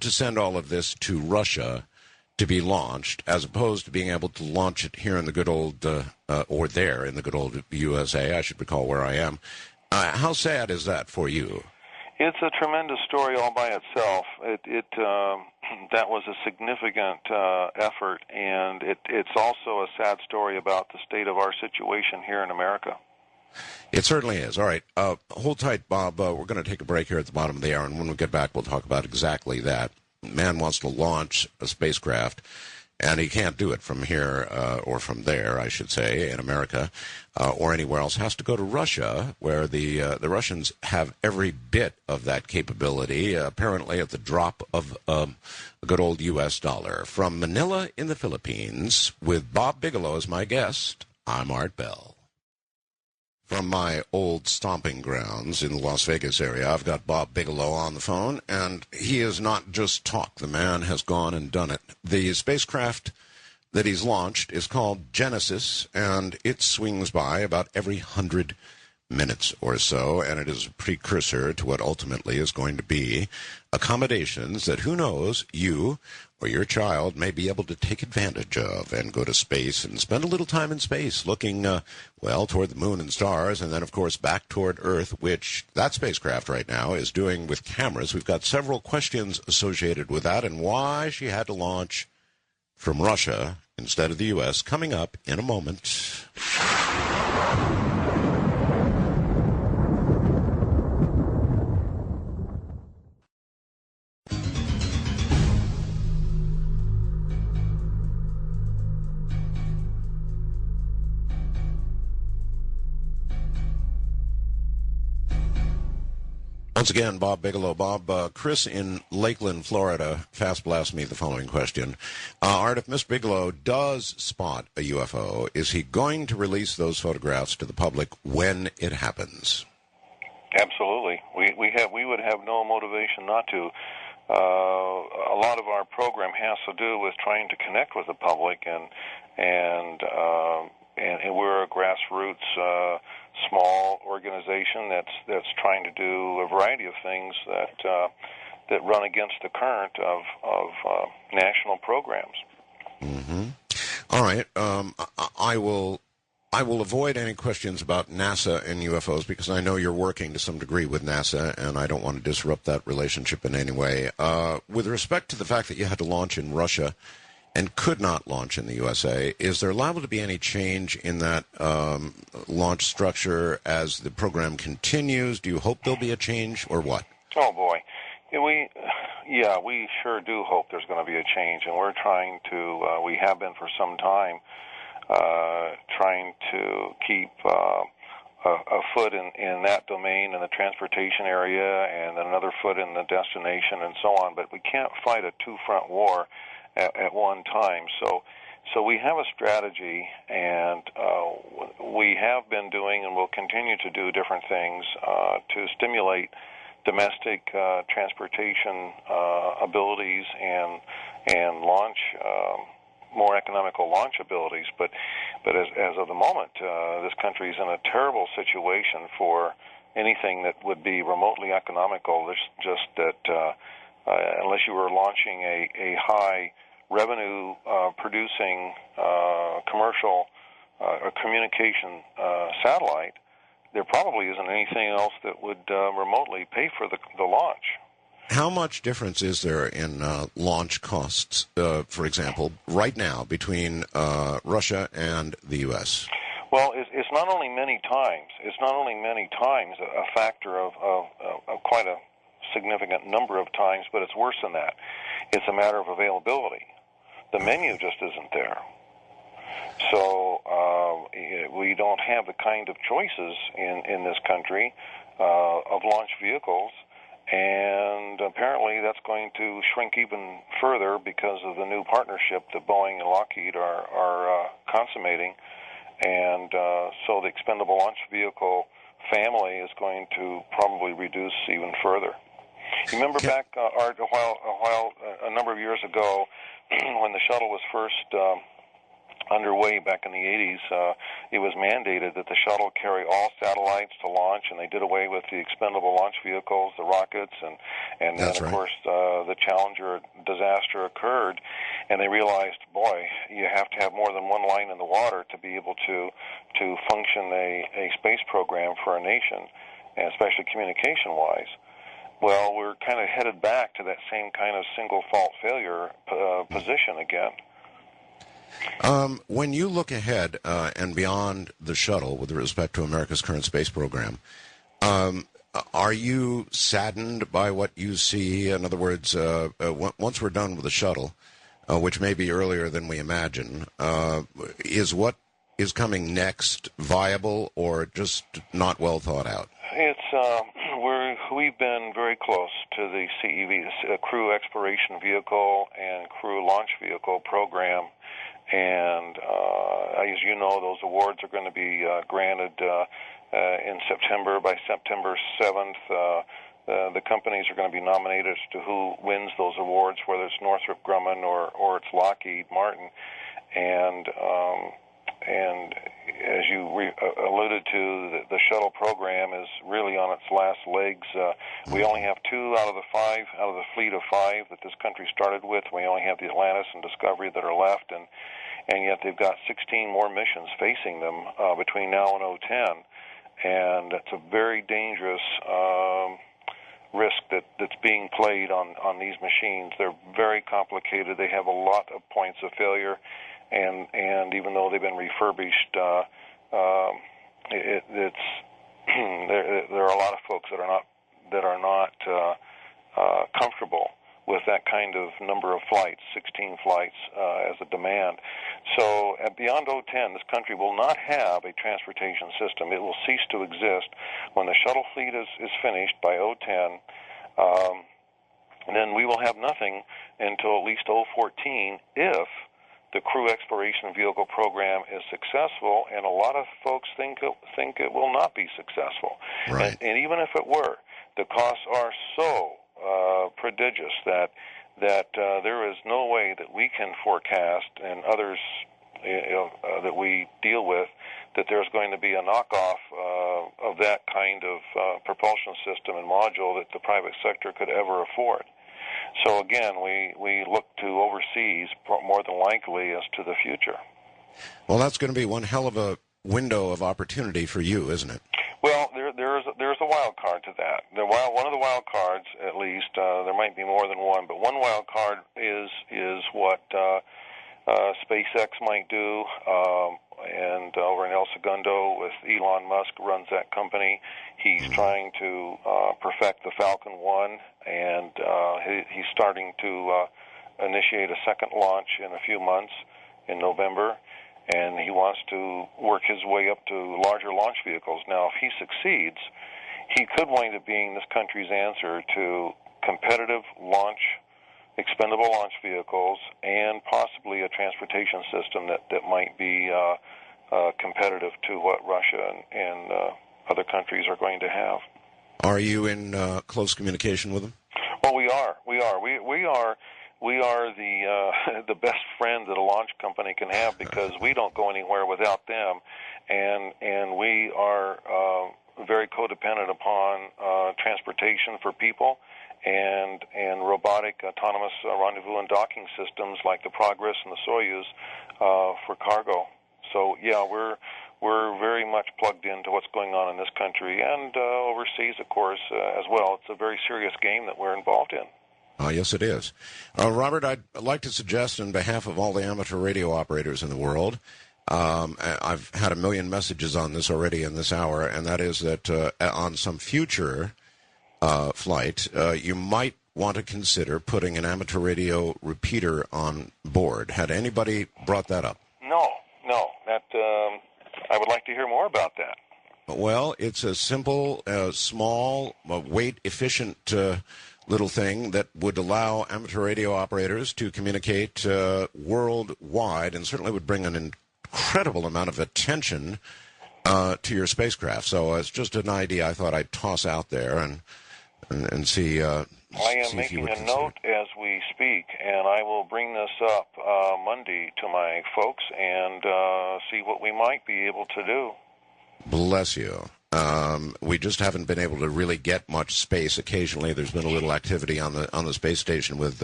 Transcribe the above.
to send all of this to Russia to be launched, as opposed to being able to launch it here in the good old, or there in the good old USA, I should recall where I am. How sad is that for you? It's a tremendous story all by itself. That was a significant effort, and it's also a sad story about the state of our situation here in America. It certainly is. All right. Hold tight, Bob. We're going to take a break here at the bottom of the hour, and when we get back, we'll talk about exactly that. Man wants to launch a spacecraft, and he can't do it from here, or from there, I should say, in America, or anywhere else. Has to go to Russia, where the Russians have every bit of that capability, apparently at the drop of a good old U.S. dollar. From Manila in the Philippines, with Bob Bigelow as my guest, I'm Art Bell. From my old stomping grounds in the Las Vegas area, I've got Bob Bigelow on the phone, and he is not just talk. The man has gone and done it. The spacecraft that he's launched is called Genesis, and it swings by about every 100 minutes or so, and it is a precursor to what ultimately is going to be accommodations that, who knows, you or your child may be able to take advantage of and go to space and spend a little time in space looking, toward the moon and stars, and then, of course, back toward Earth, which that spacecraft right now is doing with cameras. We've got several questions associated with that and why she had to launch from Russia instead of the U.S. coming up in a moment. Once again, Bob Bigelow. Bob, Chris in Lakeland, Florida, fast blast me the following question. Art, if Mr. Bigelow does spot a UFO, is he going to release those photographs to the public when it happens? Absolutely. We would have no motivation not to. A lot of our program has to do with trying to connect with the public, and we're a grassroots small organization that's trying to do a variety of things that run against the current of national programs. Mm-hmm. All right. I will avoid any questions about NASA and UFOs because I know you're working to some degree with NASA, and I don't want to disrupt that relationship in any way. With respect to the fact that you had to launch in Russia and could not launch in the USA, is there liable to be any change in that launch structure as the program continues? Do you hope there'll be a change, or what? Oh, boy. We sure do hope there's going to be a change, and we're trying to, we have been for some time, trying to keep a foot in that domain in the transportation area and another foot in the destination and so on, but we can't fight a two-front war at one time. So we have a strategy, and we have been doing and will continue to do different things to stimulate domestic transportation abilities and launch more economical launch abilities. But as of the moment, this country is in a terrible situation for anything that would be remotely economical. There's just that unless you were launching a high revenue producing commercial or communication satellite, there probably isn't anything else that would remotely pay for the launch. How much difference is there in launch costs, for example, right now between Russia and the U.S.? Well, it's not only many times. It's not only many times, a factor of quite a significant number of times, but it's worse than that. It's a matter of availability. The menu just isn't there. So we don't have the kind of choices in this country of launch vehicles, and apparently that's going to shrink even further because of the new partnership that Boeing and Lockheed are consummating. And so the expendable launch vehicle family is going to probably reduce even further. You remember back, Art, a number of years ago, when the shuttle was first underway back in the 80s, it was mandated that the shuttle carry all satellites to launch, and they did away with the expendable launch vehicles, the rockets, and then, of course, the Challenger disaster occurred, and they realized, boy, you have to have more than one line in the water to be able to function a space program for a nation, and especially communication-wise. Well, we're kind of headed back to that same kind of single fault failure position again. When you look ahead and beyond the shuttle with respect to America's current space program, are you saddened by what you see? In other words, once we're done with the shuttle, which may be earlier than we imagine, is what is coming next viable or just not well thought out? We've been very close to the CEV, the Crew Exploration Vehicle and Crew Launch Vehicle program. And as you know, those awards are going to be granted in September. By September 7th, the companies are going to be nominated as to who wins those awards, whether it's Northrop Grumman or it's Lockheed Martin. And as you alluded to, the shuttle program is really on its last legs. We only have 2 out of the fleet of 5 that this country started with. We only have the Atlantis and Discovery that are left, and yet they've got 16 more missions facing them between now and 2010, and it's a very dangerous risk that's being played on these machines. They're very complicated. They have a lot of points of failure. And even though they've been refurbished, there are a lot of folks that are not comfortable with that kind of number of flights, 16 flights as a demand. So beyond 2010, this country will not have a transportation system. It will cease to exist when the shuttle fleet is finished by 2010. Then we will have nothing until at least 2014 if the Crew Exploration Vehicle program is successful, and a lot of folks think it will not be successful. Right. And even if it were, the costs are so prodigious that there is no way that we can forecast, and others that we deal with, that there's going to be a knockoff of that kind of propulsion system and module that the private sector could ever afford. So again, we look to overseas more than likely as to the future. Well, that's going to be one hell of a window of opportunity for you, isn't it? Well, there's a wild card to that. One of the wild cards, at least, there might be more than one, but one wild card is what SpaceX might do, and over in El Segundo with Elon Musk runs that company. He's trying to perfect the Falcon 1, and he's starting to initiate a second launch in a few months in November, and he wants to work his way up to larger launch vehicles. Now, if he succeeds, he could wind up being this country's answer to competitive launch, expendable launch vehicles, and possibly a transportation system that might be competitive to what Russia and other countries are going to have. Are you in close communication with them? Well, we are. We are the best friend that a launch company can have, because we don't go anywhere without them, and we are very codependent upon transportation for people and robotic autonomous rendezvous and docking systems like the Progress and the Soyuz for cargo. So yeah, we're very much plugged into what's going on in this country and overseas, of course, as well. It's a very serious game that we're involved in. Yes, it is. Robert, I'd like to suggest on behalf of all the amateur radio operators in the world, I've had a million messages on this already in this hour, and that is that on some future flight, you might want to consider putting an amateur radio repeater on board. Had anybody brought that up? No. That I would like to hear more about that. Well, it's a simple, small, weight-efficient little thing that would allow amateur radio operators to communicate worldwide, and certainly would bring an incredible amount of attention to your spacecraft. So it's just an idea I thought I'd toss out there and see I am making a note as we speak, and I will bring this up Monday to my folks and see what we might be able to do. Bless you. We just haven't been able to really get much space. Occasionally, there's been a little activity on the space station with